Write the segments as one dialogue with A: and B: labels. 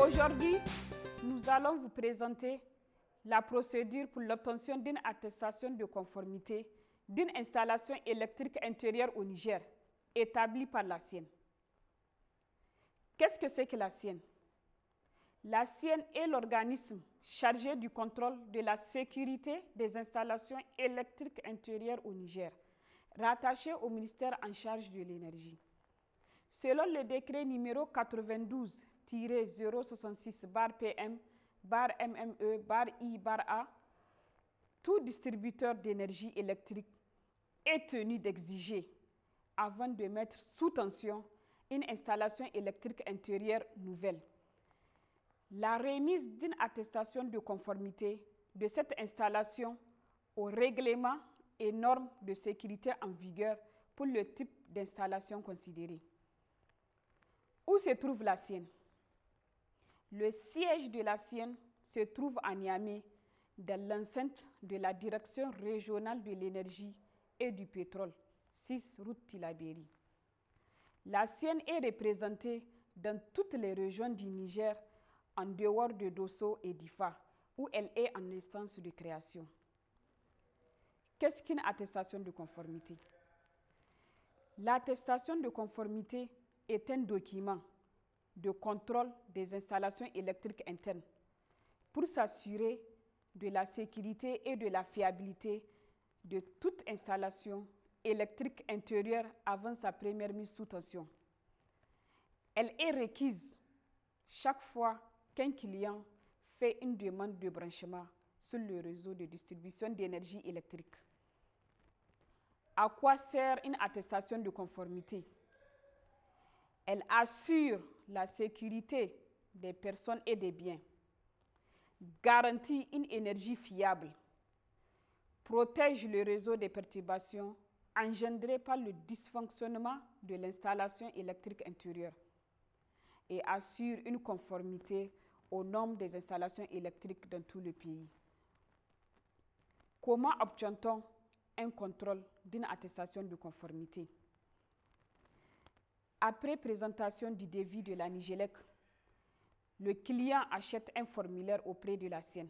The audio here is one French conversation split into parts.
A: Aujourd'hui, nous allons vous présenter la procédure pour l'obtention d'une attestation de conformité d'une installation électrique intérieure au Niger, établie par la SIEN. Qu'est-ce que c'est que la SIEN? La SIEN est l'organisme chargé du contrôle de la sécurité des installations électriques intérieures au Niger, rattaché au ministère en charge de l'énergie. Selon le décret numéro 92-066-PM-MME-I-A, tout distributeur d'énergie électrique est tenu d'exiger, avant de mettre sous tension une installation électrique intérieure nouvelle, la remise d'une attestation de conformité de cette installation aux règlements et normes de sécurité en vigueur pour le type d'installation considéré. Où se trouve la SIEN? Le siège de la SIEN se trouve à Niamey, dans l'enceinte de la Direction régionale de l'énergie et du pétrole, 6 route Tillabéri. La SIEN est représentée dans toutes les régions du Niger, en dehors de Dosso et d'Ifa, où elle est en instance de création. Qu'est-ce qu'une attestation de conformité? L'attestation de conformité est un document de contrôle des installations électriques internes pour s'assurer de la sécurité et de la fiabilité de toute installation électrique intérieure avant sa première mise sous tension. Elle est requise chaque fois qu'un client fait une demande de branchement sur le réseau de distribution d'énergie électrique. À quoi sert une attestation de conformité? Elle assure la sécurité des personnes et des biens, garantit une énergie fiable, protège le réseau des perturbations engendrées par le dysfonctionnement de l'installation électrique intérieure et assure une conformité aux normes des installations électriques dans tout le pays. Comment obtient-on un contrôle d'une attestation de conformité? Après présentation du devis de la Nigélec, le client achète un formulaire auprès de la SIEN,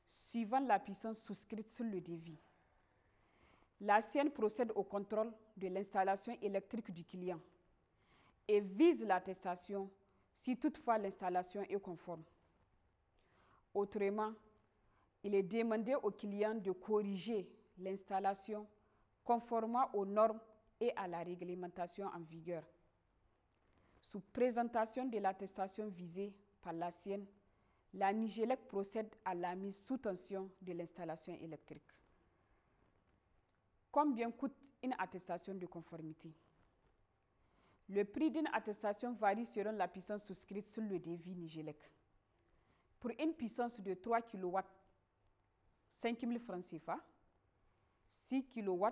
A: suivant la puissance souscrite sur le devis. La SIEN procède au contrôle de l'installation électrique du client et vise l'attestation si toutefois l'installation est conforme. Autrement, il est demandé au client de corriger l'installation conformément aux normes et à la réglementation en vigueur. Sous présentation de l'attestation visée par la SIEN, la Nigélec procède à la mise sous tension de l'installation électrique. Combien coûte une attestation de conformité? Le prix d'une attestation varie selon la puissance souscrite sur le devis Nigélec. Pour une puissance de 3 kW, 5 000 francs CFA, 6 kW,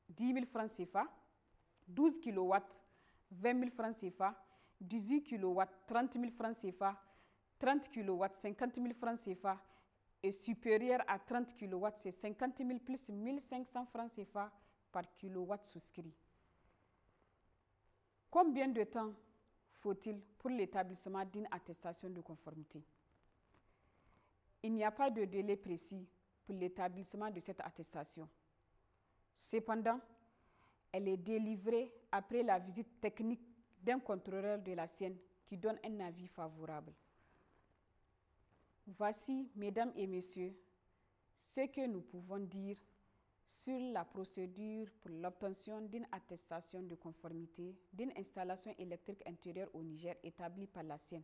A: 10 000 francs CFA, 12 kW, 20 000 francs CFA, 18 kW, 30 000 francs CFA, 30 kW, 50 000 francs CFA et supérieur à 30 kW, c'est 50 000 plus 1 500 francs CFA par kilowatt souscrit. Combien de temps faut-il pour l'établissement d'une attestation de conformité? Il n'y a pas de délai précis pour l'établissement de cette attestation. Cependant, elle est délivrée après la visite technique d'un contrôleur de la SIEN qui donne un avis favorable. Voici, mesdames et messieurs, ce que nous pouvons dire sur la procédure pour l'obtention d'une attestation de conformité d'une installation électrique intérieure au Niger établie par la SIEN.